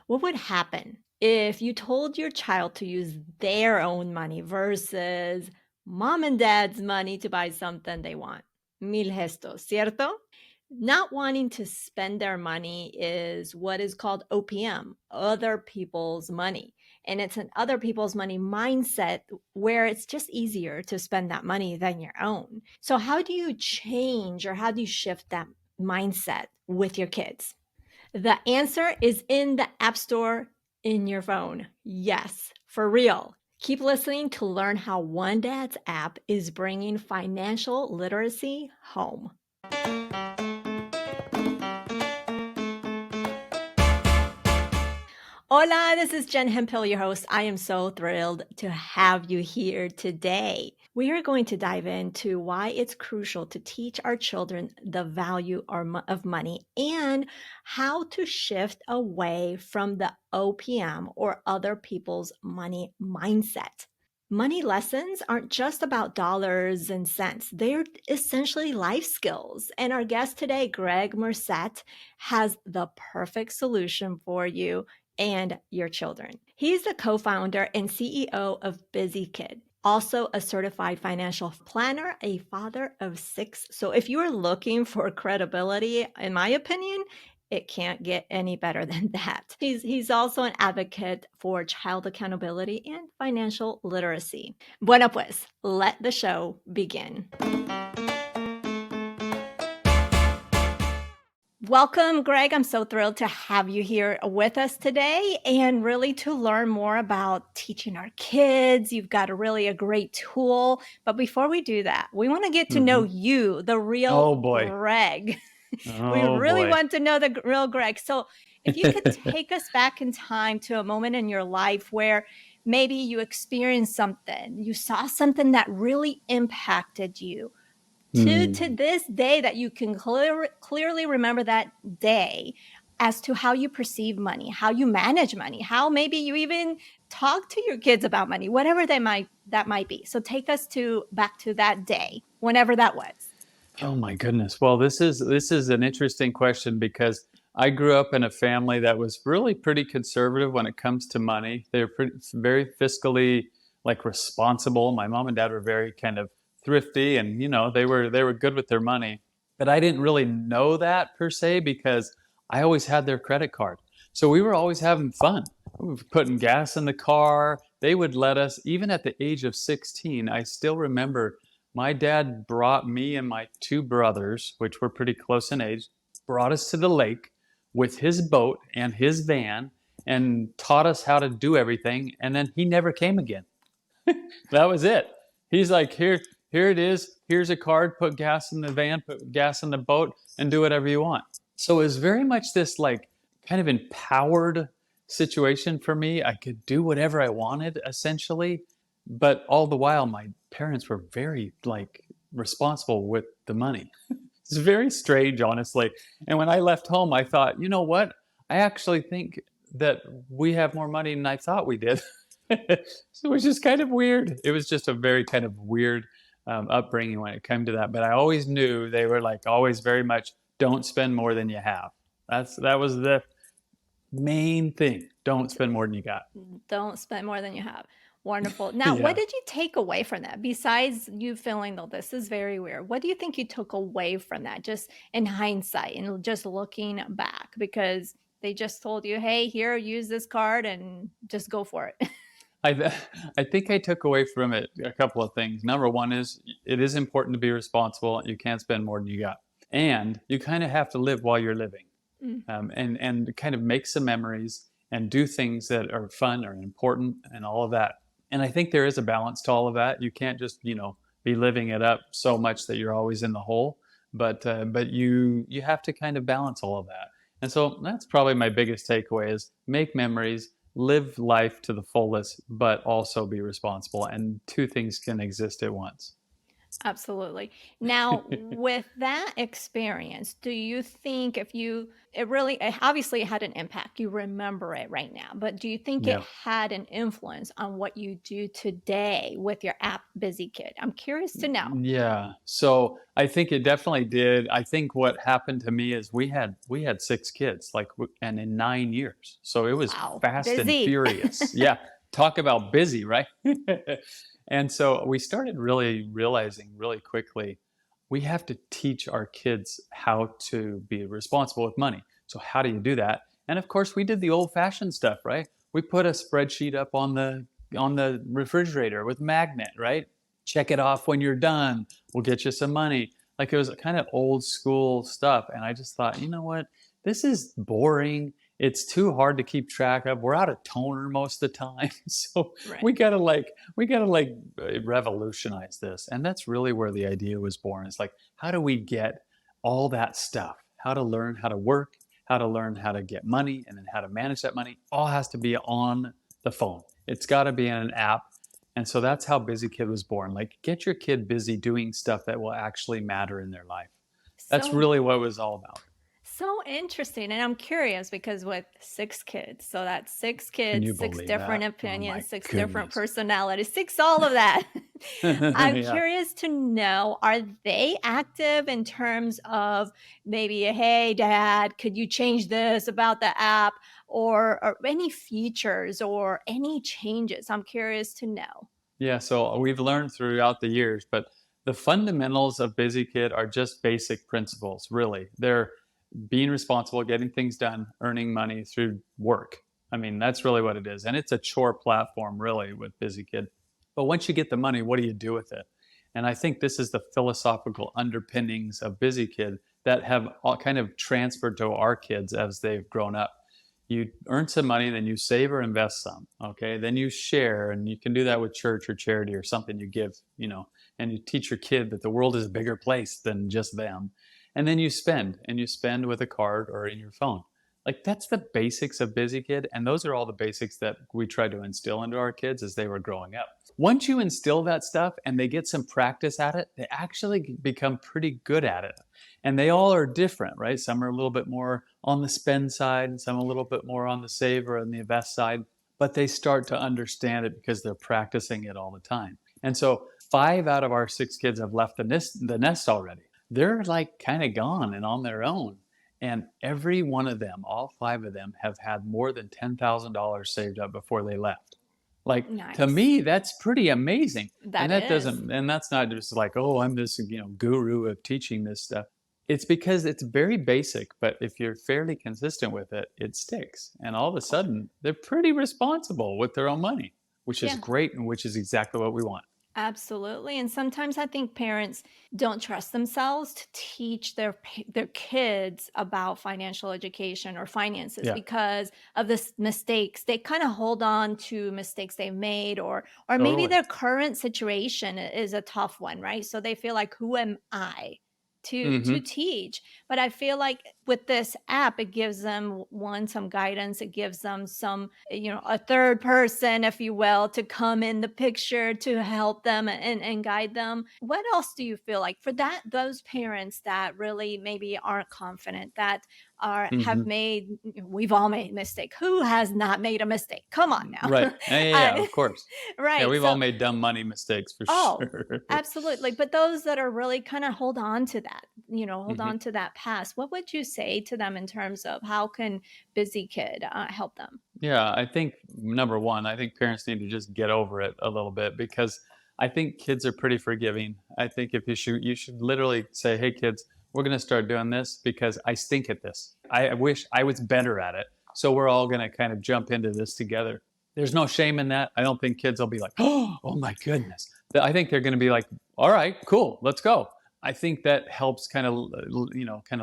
What would happen if you told your child to use their own money versus mom and dad's money to buy something they want? Mil gestos, ¿cierto? Not wanting to spend their money is what is called OPM, other people's money. And it's an other people's money mindset where it's just easier to spend that money than your own. So, how do you change or how do you shift that mindset with your kids? The answer is in the App Store in your phone. Yes, for real. Keep listening to learn how One Dad's app is bringing financial literacy home. Hola, this is Jen Hemphill, your host. I am so thrilled to have you here today. We are going to dive into why it's crucial to teach our children the value of money and how to shift away from the OPM or other people's money mindset. Money lessons aren't just about dollars and cents. They're essentially life skills. And our guest today, Gregg Murset, has the perfect solution for you and your children. He's the co-founder and CEO of BusyKid, also a certified financial planner, a father of 6. So if you are looking for credibility, in my opinion, it can't get any better than that. He's also an advocate for child accountability and financial literacy. Bueno pues, let the show begin. Welcome, Gregg. I'm so thrilled to have you here with us today and really to learn more about teaching our kids. You've got a great tool. But before we do that, we want to get to know Mhm. you, the real Oh boy. Gregg. We Oh really boy. want to know the real Gregg. So if you could take us back in time to a moment in your life where maybe you experienced something, you saw something that really impacted you to Hmm. this day that you can clearly remember that day as to how you perceive money, how you manage money, how maybe you even talk to your kids about money, whatever that might be. So take us to back to that day, whenever that was. Oh my goodness. Well, this is an interesting question because I grew up in a family that was really pretty conservative when it comes to money. They're very fiscally responsible. My mom and dad were very kind of thrifty, and they were good with their money. But I didn't really know that per se because I always had their credit card. So we were always having fun. We were putting gas in the car. They would let us, even at the age of 16, I still remember my dad brought me and my two brothers, which were pretty close in age, brought us to the lake with his boat and his van and taught us how to do everything. And then he never came again. That was it. He's like, here it is. Here's a card. Put gas in the van, put gas in the boat, and do whatever you want. So it was very much this kind of empowered situation for me. I could do whatever I wanted essentially, but all the while my parents were very responsible with the money. It's very strange, honestly. And when I left home, I thought, you know what? I actually think that we have more money than I thought we did. So it was just kind of weird. It was just a very kind of weird upbringing when it came to that. But I always knew they were always very much don't spend more than you have. That was the main thing. Don't spend more than you got. Don't spend more than you have. Wonderful. Now, what Yeah. did you take away from that besides you feeling though this is very weird? What do you think you took away from that just in hindsight and just looking back? Because they just told you, hey, here, use this card and just go for it. I I think I took away from it a couple of things. Number one is it is important to be responsible. You can't spend more than you got, and you kind of have to live while you're living, Mm, and kind of make some memories and do things that are fun or important and all of that. And I think there is a balance to all of that. You can't just be living it up so much that you're always in the hole, but you have to kind of balance all of that. And so that's probably my biggest takeaway is make memories, live life to the fullest, but also be responsible. And two things can exist at once. Absolutely. Now, with that experience, do you think if you it really it obviously had an impact, you remember it right now, but do you think it Yeah. had an influence on what you do today with your app BusyKid? I'm curious to know. Yeah. So I think it definitely did. I think what happened to me is we had 6 kids, like, and in 9 years. So it was Wow, fast and busy. furious. Yeah. Talk about busy, right? And so we started really realizing really quickly we have to teach our kids how to be responsible with money. So how do you do that? And of course, we did the old-fashioned stuff, right? We put a spreadsheet up on the refrigerator with magnet, right? Check it off when you're done. We'll get you some money. Like, it was kind of old school stuff. And I just thought, you know what? This is boring. It's too hard to keep track of. We're out of toner most of the time. So Right. we gotta revolutionize this. And that's really where the idea was born. It's like, how do we get all that stuff? How to learn how to work, how to learn how to get money, and then how to manage that money. All has to be on the phone. It's got to be in an app. And so that's how BusyKid was born. Like, get your kid busy doing stuff that will actually matter in their life. That's So really what it was all about. So interesting. And I'm curious because with 6 kids, so that's six Can kids, you six believe different that? Oh my opinions, six different goodness. personalities, six all of that. I'm Yeah. curious to know, are they active in terms of maybe, hey, dad, could you change this about the app or any features or any changes? I'm curious to know. Yeah. So we've learned throughout the years, but the fundamentals of BusyKid are just basic principles, really. They're being responsible, getting things done, earning money through work. I mean, that's really what it is. And it's a chore platform, really, with BusyKid. But once you get the money, what do you do with it? And I think this is the philosophical underpinnings of BusyKid that have all kind of transferred to our kids as they've grown up. You earn some money, then you save or invest some. Okay. Then you share, and you can do that with church or charity or something you give, and you teach your kid that the world is a bigger place than just them. And then you spend, and you spend with a card or in your phone. Like, that's the basics of BusyKid. And those are all the basics that we tried to instill into our kids as they were growing up. Once you instill that stuff and they get some practice at it, they actually become pretty good at it. And they all are different, right? Some are a little bit more on the spend side, and some a little bit more on the save or on the invest side, but they start to understand it because they're practicing it all the time. And so 5 out of our 6 kids have left the nest already. They're like kind of gone and on their own. And every one of them, all 5 of them, have had more than $10,000 saved up before they left. Like, to Nice. me, that's pretty amazing. And That is. that's not just like, oh, I'm this, guru of teaching this stuff. It's because it's very basic, but if you're fairly consistent with it, it sticks. And all of a sudden, they're pretty responsible with their own money, which is Yeah. great and which is exactly what we want. Absolutely, and sometimes I think parents don't trust themselves to teach their kids about financial education or finances Yeah, because of this mistakes. They kind of hold on to mistakes they've made or maybe totally. their current situation is a tough one, right? So they feel like who am I to Hmm. teach? But I feel like with this app it gives them one some guidance, it gives them some a third person, if you will, to come in the picture to help them and guide them. What else do you feel like for that those parents that really maybe aren't confident, that are have Hmm. made we've all made mistake. Who has not made a mistake? Come on Right. now. Yeah, yeah, yeah, I, of course. Yeah, right. we've all So made dumb money mistakes for oh, sure. absolutely. But those that are really kind of hold on to that, hold Hmm. on to that past, what would you say to them in terms of how can Busy Kid help them? Yeah, I think number one, I think parents need to just get over it a little bit because I think kids are pretty forgiving. I think if you should literally say, "Hey, kids, we're going to start doing this because I stink at this. I wish I was better at it. So we're all going to kind of jump into this together." There's no shame in that. I don't think kids will be like, "Oh my goodness." I think they're going to be like, "All right, cool, let's go." I think that helps kind of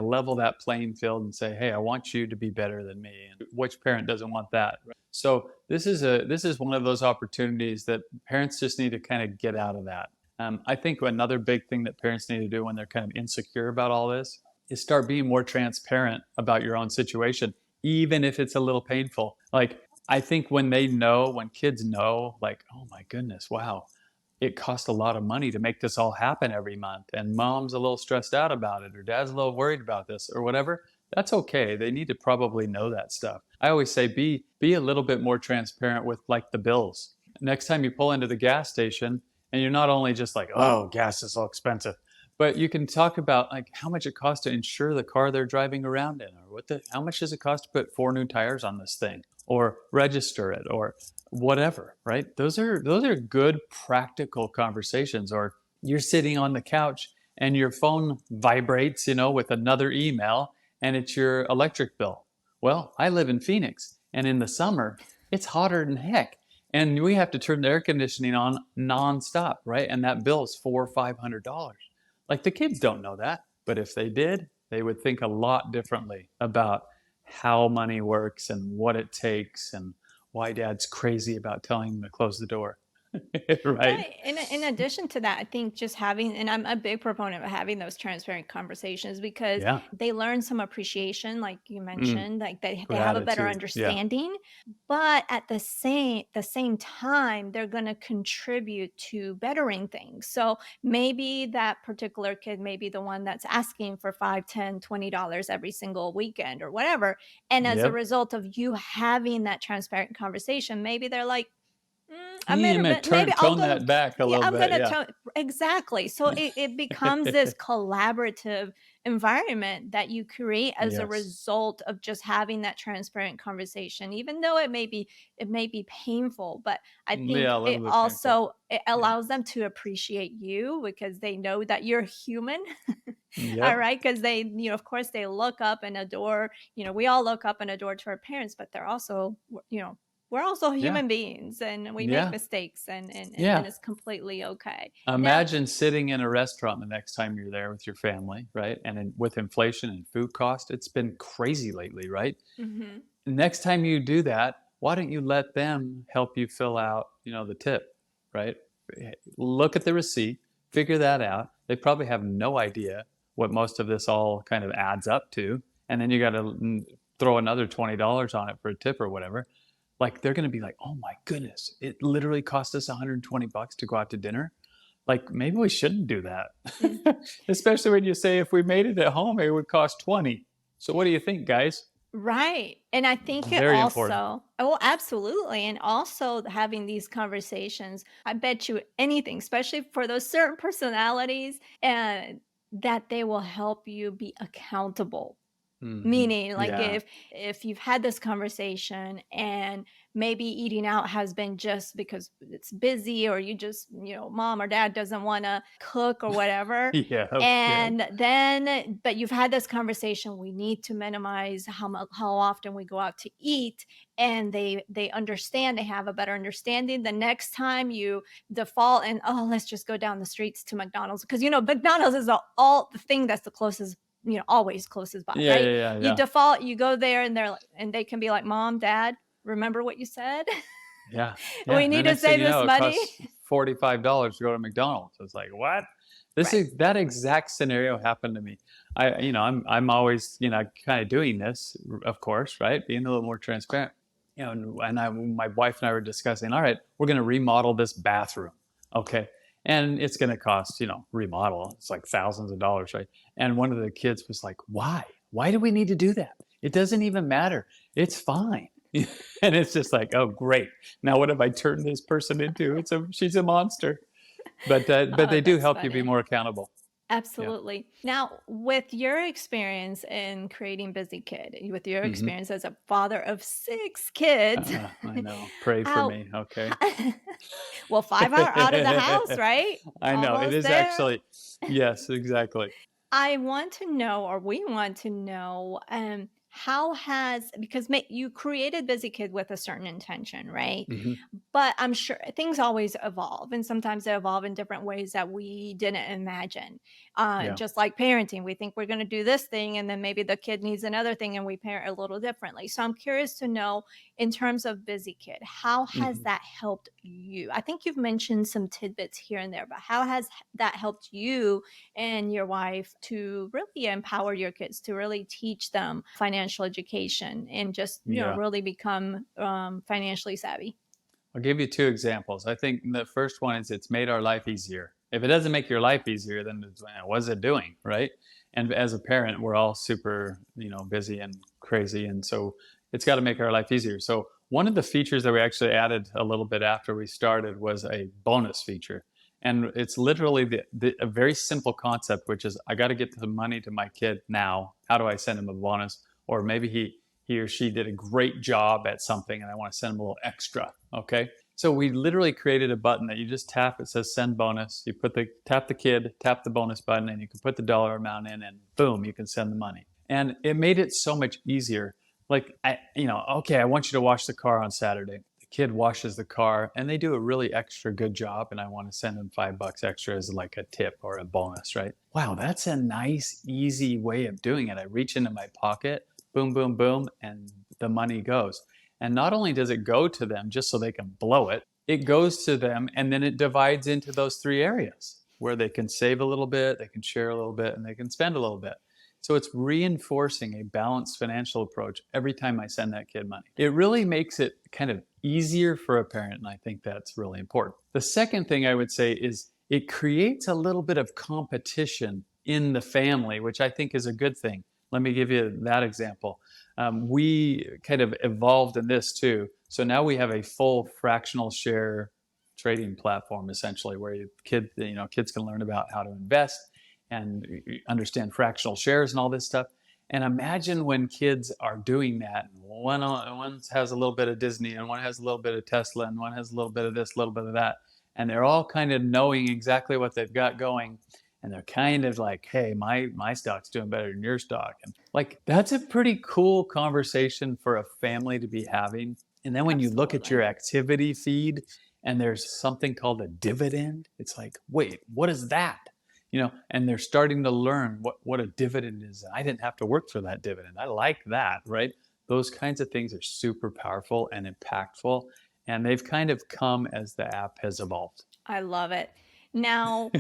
level that playing field and say, "Hey, I want you to be better than me." And which parent doesn't want that? Right? So this is one of those opportunities that parents just need to kind of get out of that. I think another big thing that parents need to do when they're kind of insecure about all this is start being more transparent about your own situation, even if it's a little painful. Like, I think when kids know, like, oh my goodness, wow, it costs a lot of money to make this all happen every month, and mom's a little stressed out about it, or dad's a little worried about this, or whatever. That's okay. They need to probably know that stuff. I always say be a little bit more transparent with like the bills. Next time you pull into the gas station, and you're not only just like, oh, gas is so expensive, but you can talk about like how much it costs to insure the car they're driving around in, or how much does it cost to put 4 new tires on this thing, or register it, or whatever, right? Those are good practical conversations. Or you're sitting on the couch and your phone vibrates, with another email, and it's your electric bill. Well, I live in Phoenix, and in the summer it's hotter than heck, and we have to turn the air conditioning on nonstop, right? And that bill is $400 or $500. Like, the kids don't know that, but if they did, they would think a lot differently about how money works and what it takes, and why dad's crazy about telling them to close the door. Right? Right. In addition to that, I think just having, and I'm a big proponent of having those transparent conversations because Yeah. they learn some appreciation, like you Mm. mentioned, like they have a better Gratitude. Yeah. understanding, but at the same time, they're going to contribute to bettering things. So maybe that particular kid may be the one that's asking for 5, 10, $20 every single weekend or whatever. And as a Yep. result of you having that transparent conversation, maybe they're like, I You made a may bit. Maybe turn I'll tone go. that back a Yeah, little I'm bit. gonna Yeah. tell exactly. So it becomes this collaborative environment that you create as a Yes. result of just having that transparent conversation, even though it may be painful. But I think Yeah, a it little bit painful. also it Yeah. allows them to appreciate you because they know that you're human. All Yep. right, because of course, they look up and adore. We all look up and adore to our parents, but they're also, we're also Yeah. human beings and we make Yeah. mistakes and Yeah. it's completely okay. Now, Imagine sitting in a restaurant the next time you're there with your family, right? And with inflation and food cost, it's been crazy lately, right? mhm, Next time you do that, why don't you let them help you fill out, the tip, right? Look at the receipt, figure that out. They probably have no idea what most of this all kind of adds up to. And then you got to throw another $20 on it for a tip or whatever. Like, they're going to be like, "Oh my goodness, it literally cost us $120 to go out to dinner." Like, maybe we shouldn't do that. mm, Especially when you say if we made it at home, it would cost 20. So what do you think, guys? right. And I think it Very important. also, oh, absolutely. And also having these conversations, I bet you anything, especially for those certain personalities, and that they will help you be accountable. Mhm. Meaning, like, Yeah. if you've had this conversation and maybe eating out has been just because it's busy or you just, mom or dad doesn't wanna cook or whatever, Yeah, yeah. and then but you've had this conversation, we need to minimize how often we go out to eat, and they understand, they have a better understanding. The next time you default and, "Oh, let's just go down the streets to McDonald's," because, McDonald's is the thing that's the closest, always closest by, Yeah, right? yeah, yeah, You yeah. default, you go there, and they can be like, "Mom, Dad, remember what you said? Yeah, yeah, We and the need to next thing save you this know, it money." costs $45 to go to McDonald's. It's like, "What?" Right. That exact scenario happened to me. I'm always, kinda doing this, of course, right? Being a little more transparent. My wife and I were discussing, "All right, we're gonna remodel this bathroom." Okay? And it's gonna cost, remodel, it's like thousands of dollars, right? And one of the kids was like, "Why? Why do we need to do that? It doesn't even matter. It's fine." And it's just like, "Oh, great. Now what have I turned this person into? She's a monster." But Oh, they do that's help you be funny. more accountable. Yeah. Absolutely. Now, with your experience in creating Busy Kid, with your Mhm. experience as a father of 6 kids, I know. Pray for how me, okay? ho well, 5 are out of the house, right? I know. It Almost is there. actually. Yes, exactly. I want to know, or we want to know, how has because you created Busy Kid with a certain intention, right? Mhm. But I'm sure things always evolve, and sometimes they evolve in different ways that we didn't imagine. Yeah. Just like parenting, we think we're going to do this thing, and then maybe the kid needs another thing, and we parent a little differently. So I'm curious to know, in terms of Busy Kid, how has Mhm. that helped you? I think you've mentioned some tidbits here and there, but how has that helped you and your wife to really empower your kids, to really teach them financial education and just, Yeah. really become financially savvy? I'll give you two examples. I think the first one is it's made our life easier. If it doesn't make your life easier, then what is it doing, right? And as a parent, we're all super, busy and crazy, and so it's got to make our life easier. So one of the features that we actually added a little bit after we started was a bonus feature, and it's literally a very simple concept, which is I got to get the money to my kid now. How do I send him a bonus? Or maybe he or she did a great job at something and I want to send them a little extra. Okay. So we literally created a button that you just tap. It says send bonus. You tap the kid, tap the bonus button, and you can put the dollar amount in, and boom, you can send the money. And it made it so much easier. Like, okay, I want you to wash the car on Saturday. The kid washes the car and they do a really extra good job, and I want to send them $5 extra as like a tip or a bonus, right? Wow, that's a nice, easy way of doing it. I reach into my pocket, boom, boom, boom, and the money goes. And not only does it go to them just so they can blow it, it goes to them and then it divides into those three areas where they can save a little bit, they can share a little bit, and they can spend a little bit. So it's reinforcing a balanced financial approach every time I send that kid money. It really makes it kind of easier for a parent, and I think that's really important. The second thing I would say is it creates a little bit of competition in the family, which I think is a good thing. Let me give you that example. We kind of evolved in this too. So now we have a full fractional share trading platform, essentially, where kids can learn about how to invest and understand fractional shares and all this stuff. And imagine when kids are doing that. One has a little bit of Disney, and one has a little bit of Tesla, and one has a little bit of this, a little bit of that. And they're all kind of knowing exactly what they've got going. And they're kind of like, hey, my stock's doing better than your stock. And like, that's a pretty cool conversation for a family to be having. And then when you look at your activity feed and there's something called a dividend, it's like, wait, what is that? And they're starting to learn what a dividend is. I didn't have to work for that dividend. I like that, right? Those kinds of things are super powerful and impactful. And they've kind of come as the app has evolved. I love it. Now,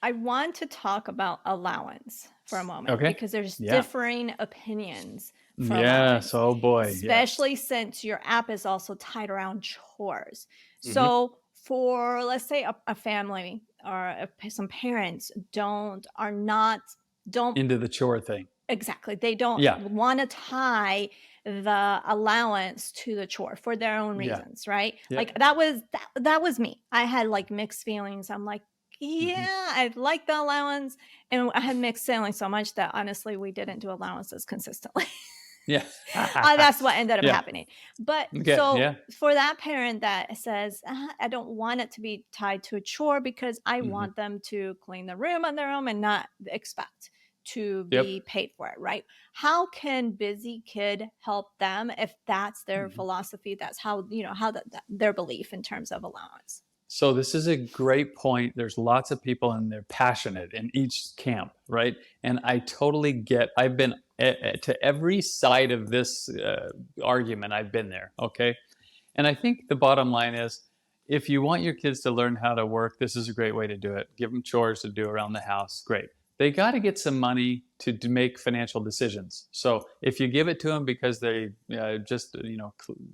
I want to talk about allowance for a moment, okay. because there's Yeah. differing opinions for Yes. allowance, Oh boy. especially since your app is also tied around chores. Mhm. So for, let's say, a family or some parents don't Into the chore thing. exactly, they don't Yeah. want to tie the allowance to the chore for their own Yeah. reasons, right? Yep. Like that was me. I had like mixed feelings. I'm like, yeah, I like the allowance, and I had mixed feelings so much that honestly we didn't do allowances consistently. Yeah. That's what ended up Yeah. happening. But Okay. so Yeah. for that parent that says, I don't want it to be tied to a chore because I Mhm. want them to clean the room on their own and not expect to Yep. be paid for it, right? How can BusyKid help them if that's their Mhm. philosophy? That's how, their belief in terms of allowance. So this is a great point. There's lots of people and they're passionate in each camp, right? And I totally get. I've been to every side of this argument. I've been there. Okay, and I think the bottom line is, if you want your kids to learn how to work, this is a great way to do it. Give them chores to do around the house. Great. They got to get some money to make financial decisions. So if you give it to them because they just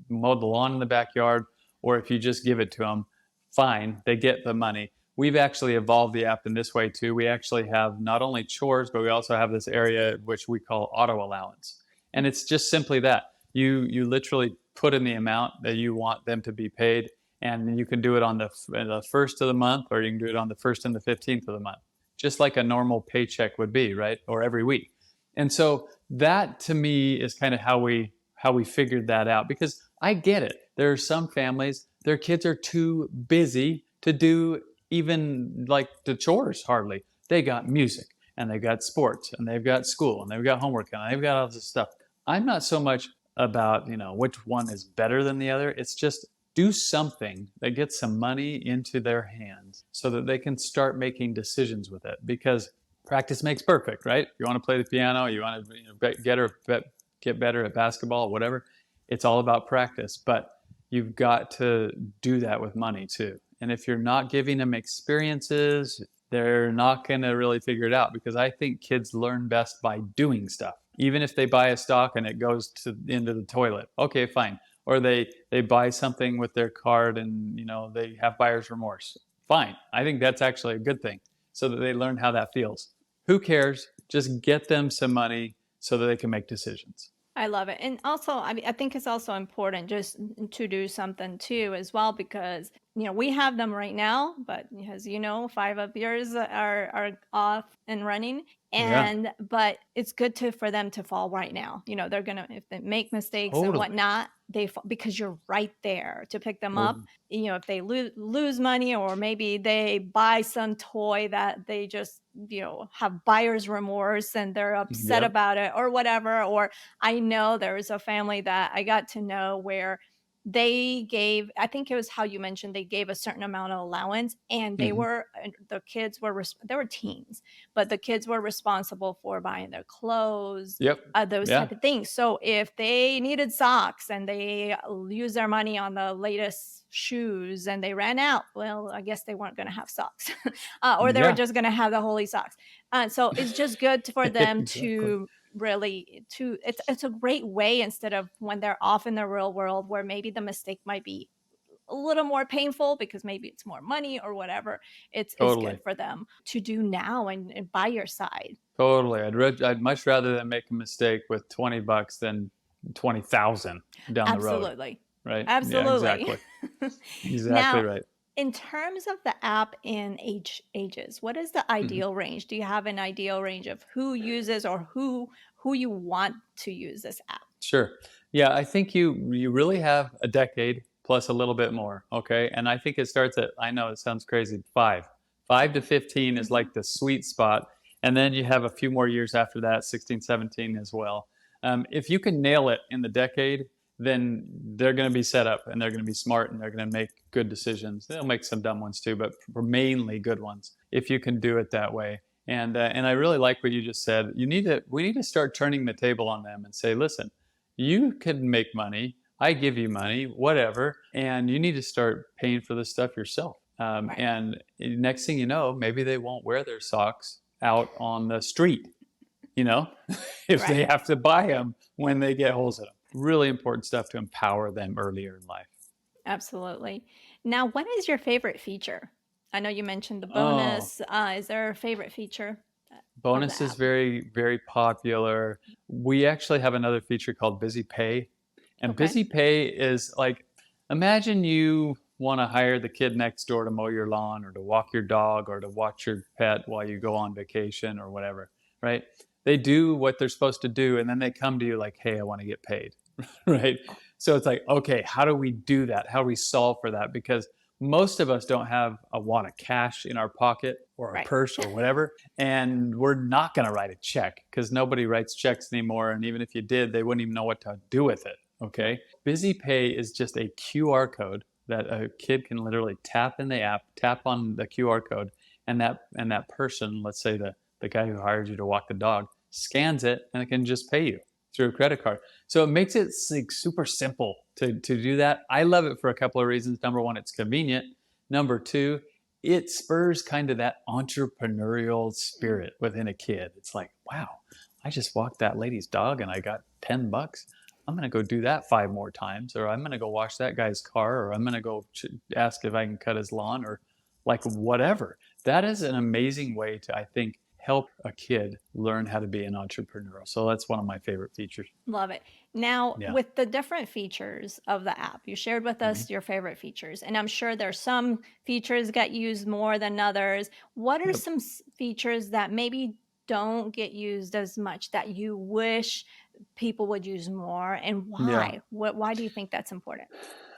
mowed the lawn in the backyard, or if you just give it to them, fine, they get the money. We've actually evolved the app in this way too. We actually have not only chores, but we also have this area which we call auto allowance. And it's just simply that. You literally put in the amount that you want them to be paid, and you can do it on the first of the month, or you can do it on the first and the 15th of the month, just like a normal paycheck would be, right? Or every week. And so that to me is kind of how we figured that out, because I get it. There are some families, their kids are too busy to do even like the chores hardly. They got music, and they've got sports, and they've got school, and they've got homework, and they've got all this stuff. I'm not so much about, which one is better than the other. It's just do something that gets some money into their hands so that they can start making decisions with it, because practice makes perfect, right? You want to play the piano, you want to get better at basketball, whatever. It's all about practice, but you've got to do that with money too. And if you're not giving them experiences, they're not going to really figure it out, because I think kids learn best by doing stuff. Even if they buy a stock and it goes into the toilet, okay, fine. or they buy something with their card and they have buyer's remorse. Fine. I think that's actually a good thing so that they learn how that feels. Who cares? Just get them some money so that they can make decisions. I love it. And also, I mean, I think it's also important just to do something too as well, because we have them right now, but as you know, 5 of yours are off and running. Yeah, But it's good for them to fall right now. They're gonna, if they make mistakes and totally. whatnot, they fall because you're right there to pick them up. Well, If they lose money, or maybe they buy some toy that they just have buyer's remorse and they're upset yep. about it or whatever. Or I know there was a family that I got to know where they gave, I think it was how you mentioned, they gave a certain amount of allowance, and Hmm. the kids were, they were teens, but the kids were responsible for buying their clothes, Yep. those Yeah. type of things. So if they needed socks and they used their money on the latest shoes and they ran out, well, I guess they weren't going to have socks, or they were Yeah. just going to have the holy socks. So it's just good for them Exactly. to really to it's a great way, instead of when they're off in the real world where maybe the mistake might be a little more painful because maybe it's more money or whatever. It's good Totally. for them to do now, and by your side. Totally. I'd much rather than make a mistake with $20 than 20,000 down the road. Absolutely. Right. Yeah, Absolutely. exactly. Exactly Now, right. in terms of the app and ages, what is the Mhm. ideal range? Do you have an ideal range of who uses, or who you want to use this app? Sure. Yeah, I think you really have a decade plus a little bit more, okay? And I think it starts at, I know it sounds crazy, 5. 5 to 15 is Mhm. like the sweet spot, and then you have a few more years after that, 16, 17 as well. If you can nail it in the decade, then they're going to be set up and they're going to be smart and they're going to make good decisions. They'll make some dumb ones too, but mainly good ones if you can do it that way. And I really like what you just said. We need to start turning the table on them and say, listen, you can make money. I give you money, whatever, and you need to start paying for this stuff yourself. Right. And next thing you know, maybe they won't wear their socks out on the street, you know, if they Right. have to buy them when they get holes in them. Really important stuff to empower them earlier in life. Absolutely. Now, what is your favorite feature? I know you mentioned the Oh, bonus. Is there a favorite feature of the bonus is app? very, very popular. We actually have another feature called Busy Pay. And Okay. Busy Pay is like, imagine you want to hire the kid next door to mow your lawn or to walk your dog or to watch your pet while you go on vacation or whatever, right? They do what they're supposed to do and then they come to you like, hey, I want to get paid, right? So it's like, okay, how do we do that? How do we solve for that? Because most of us don't have a wad of cash in our pocket or our Right. purse or whatever, and we're not going to write a check because nobody writes checks anymore. And even if you did, they wouldn't even know what to do with it. Okay. Right. Busy Pay is just a QR code that a kid can literally tap in the app, tap on the QR code, and that person, let's say the guy who hired you to walk the dog, scans it and it can just pay you through a credit card. So it makes it like super simple to do that. I love it for a couple of reasons. Number one, it's convenient. Number two, it spurs kind of that entrepreneurial Mm. spirit within a kid. It's like, wow, I just walked that lady's dog and I got $10. I'm going to go do that 5 more times, or I'm going to go wash that guy's car, or I'm going to go ask if I can cut his lawn, or like whatever. That is an amazing way to, I think, help a kid learn how to be an entrepreneur. So that's one of my favorite features. Love it. Now, Yeah. with the different features of the app, you shared with Mm-hmm. us your favorite features, and I'm sure there's some features get used more than others. What are Yep. some features that maybe don't get used as much that you wish people would use more, and Yeah. why? Why do you think that's important?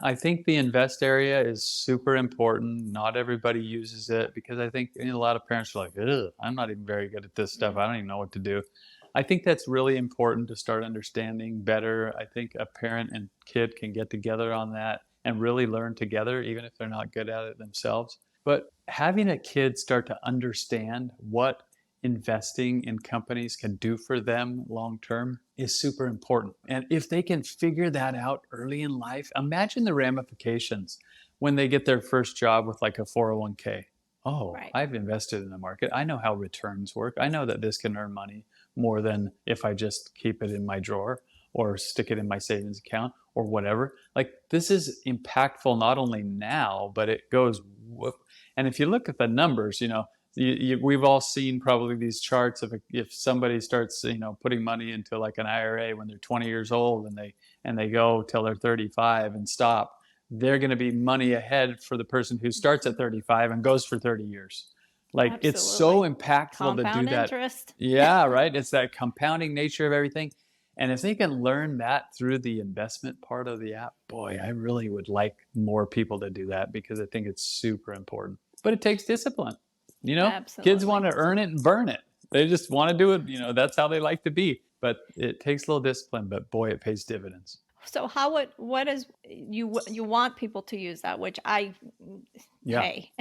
I think the invest area is super important. Not everybody uses it because I think a lot of parents are like, ugh, I'm not even very good at this stuff. Mm. I don't even know what to do. I think that's really important to start understanding better. I think a parent and kid can get together on that and really learn together, even if they're not good at it themselves. But having a kid start to understand what investing in companies can do for them long term is super important. And if they can figure that out early in life, imagine the ramifications when they get their first job with like a 401k. Oh, Right. I've invested in the market. I know how returns work. I know that this can earn money more than if I just keep it in my drawer. or stick it in my savings account or whatever. Like this is impactful not only now, but it goes whoop. And if you look at the numbers, we've all seen probably these charts of if somebody starts, putting money into like an IRA when they're 20 years old and they go till they're 35 and stop, they're going to be money ahead for the person who starts at 35 and goes for 30 years. Like it's so Absolutely. impactful to do Compound that. interest. Yeah, right. It's that compounding nature of everything. And if they can learn that through the investment part of the app, boy, I really would like more people to do that because I think it's super important. But it takes discipline. Kids want Absolutely. to earn it and burn it. They just want to do it. That's how they like to be. But it takes a little discipline, but boy, it pays dividends. So what is you want people to use that, which Yeah. hey,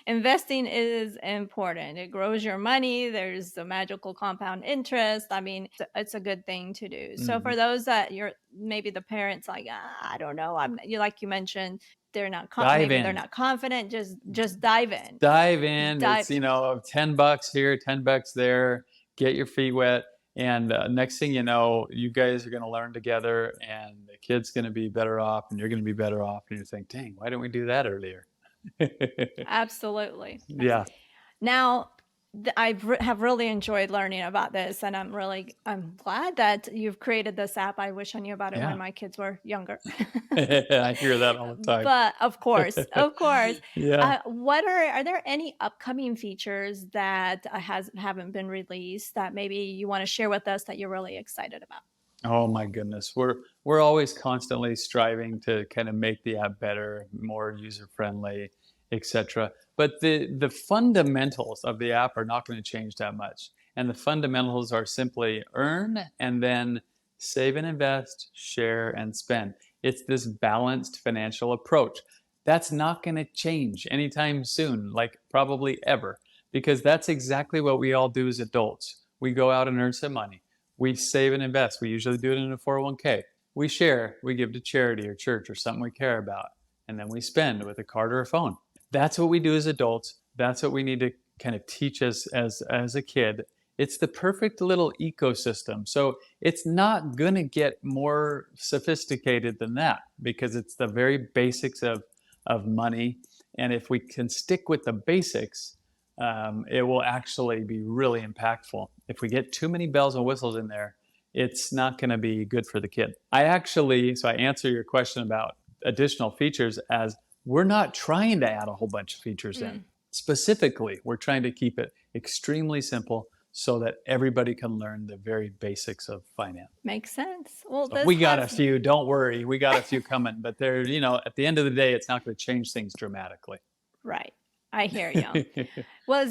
investing is important. It grows your money. There's the magical compound interest. I mean, it's a good thing to do. So for Mhm. those that you're maybe the parents like, I don't know, like you mentioned, they're not Dive maybe they're in. not confident. Just dive in. Dive in. Dive. It's, $10 here, $10 there. Get your feet wet. And next thing you know, you guys are going to learn together, and the kid's going to be better off, and you're going to be better off. And you think, dang, why didn't we do that earlier? Absolutely. Yeah. Now, have really enjoyed learning about this, and I'm glad that you've created this app. I wish I knew about it when Yeah. my kids were younger. I hear that all the time. But of course, Yeah. what are there any upcoming features that haven't been released that maybe you want to share with us that you're really excited about? Oh my goodness. We're always constantly striving to kind of make the app better, more user friendly, etc. But the fundamentals of the app are not going to change that much. And the fundamentals are simply earn and then save and invest, share and spend. It's this balanced financial approach. That's not going to change anytime soon, like probably ever, because that's exactly what we all do as adults. We go out and earn some money. We save and invest. We usually do it in a 401k. We share, we give to charity or church or something we care about. And then we spend with a card or a phone. That's what we do as adults. That's what we need to kind of teach us as a kid. It's the perfect little ecosystem. So it's not going to get more sophisticated than that because it's the very basics of money. And if we can stick with the basics, it will actually be really impactful. If we get too many bells and whistles in there, it's not going to be good for the kid. So I answer your question about additional features as we're not trying to add a whole bunch of features in. Specifically, we're trying to keep it extremely simple so that everybody can learn the very basics of finance. Makes sense. Well, So we got a few, don't worry, we got a few coming, but they're, at the end of the day, it's not going to change things dramatically. right. I hear you. Well,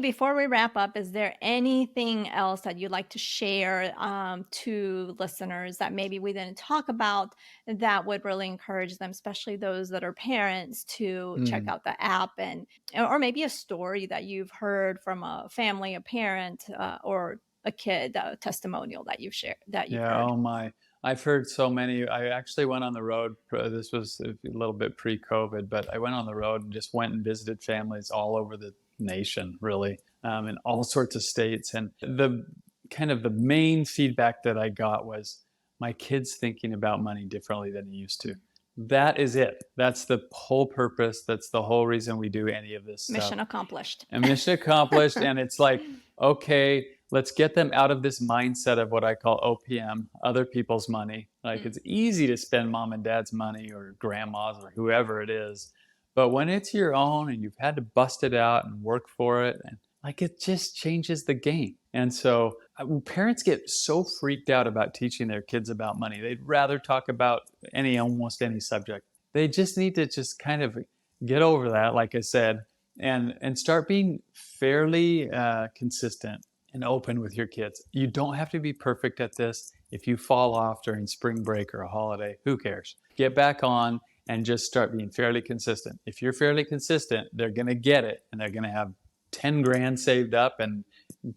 before we wrap up, is there anything else that you'd like to share to listeners that maybe we didn't talk about that would really encourage them, especially those that are parents, to check out the app or maybe a story that you've heard from a family, a parent, or a kid, a testimonial that you've Yeah, heard? oh my. I've heard so many. I actually went on the road. This was a little bit pre-COVID, but I went on the road and just went and visited families all over the nation, really, in all sorts of states. And the main feedback that I got was my kids thinking about money differently than he used to. That is it. That's the whole purpose. That's the whole reason we do any of this stuff. Mission accomplished. And mission accomplished. And it's like, okay, let's get them out of this mindset of what I call OPM, other people's money. Like it's easy to spend mom and dad's money or grandma's or whoever it is. But when it's your own and you've had to bust it out and work for it, and like it just changes the game. And so parents get so freaked out about teaching their kids about money. They'd rather talk about almost any subject. They just need to just kind of get over that, like I said, and start being fairly consistent and open with your kids. You don't have to be perfect at this. If you fall off during spring break or a holiday, who cares? Get back on and just start being fairly consistent. If you're fairly consistent, they're going to get it and they're going to have 10 grand saved up and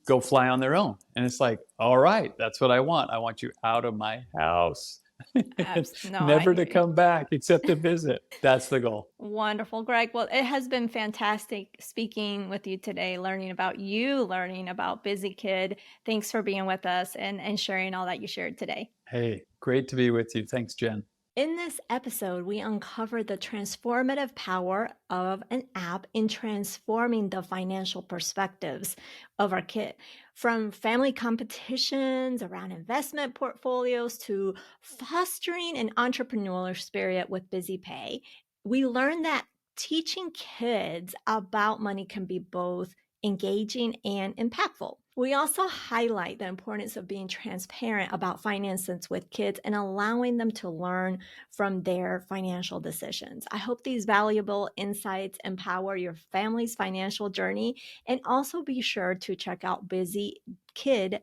go fly on their own. And it's like, all right, that's what I want. I want you out of my house. No, I Never to hear you. come back except to visit. That's the goal. Wonderful, Greg. Well, it has been fantastic speaking with you today, learning about BusyKid. Thanks for being with us and sharing all that you shared today. Hey, great to be with you. Thanks, Jen. In this episode, we uncover the transformative power of an app in transforming the financial perspectives of our kid. From family competitions around investment portfolios to fostering an entrepreneurial spirit with Busy Pay, we learn that teaching kids about money can be both engaging and impactful. We also highlight the importance of being transparent about finances with kids and allowing them to learn from their financial decisions. I hope these valuable insights empower your family's financial journey, and also be sure to check out busykid.com.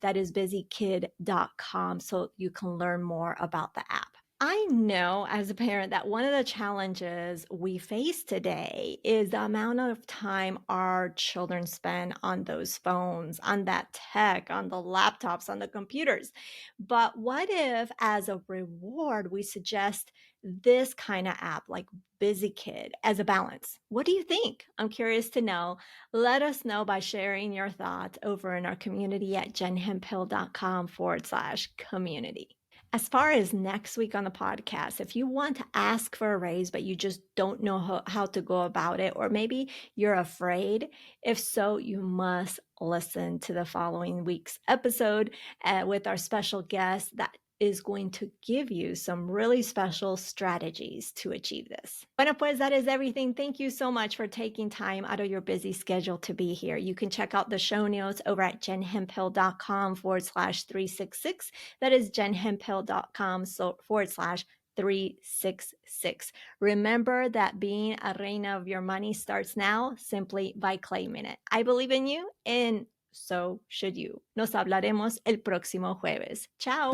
That is busykid.com so you can learn more about the app. I know as a parent that one of the challenges we face today is the amount of time our children spend on those phones, on that tech, on the laptops, on the computers. But what if, as a reward, we suggest this kind of app like BusyKid as a balance? What do you think? I'm curious to know. Let us know by sharing your thoughts over in our community at jenhemphill.com/community. As far as next week on the podcast, if you want to ask for a raise, but you just don't know how to go about it, or maybe you're afraid, if so, you must listen to the following week's episode with our special guest that is going to give you some really special strategies to achieve this. Bueno, pues that is everything. Thank you so much for taking time out of your busy schedule to be here. You can check out the show notes over at jenhemphill.com/366. That is jenhemphill.com/366. Remember that being a reina of your money starts now simply by claiming it. I believe in you, and so should you. Nos hablaremos el próximo jueves. Chao.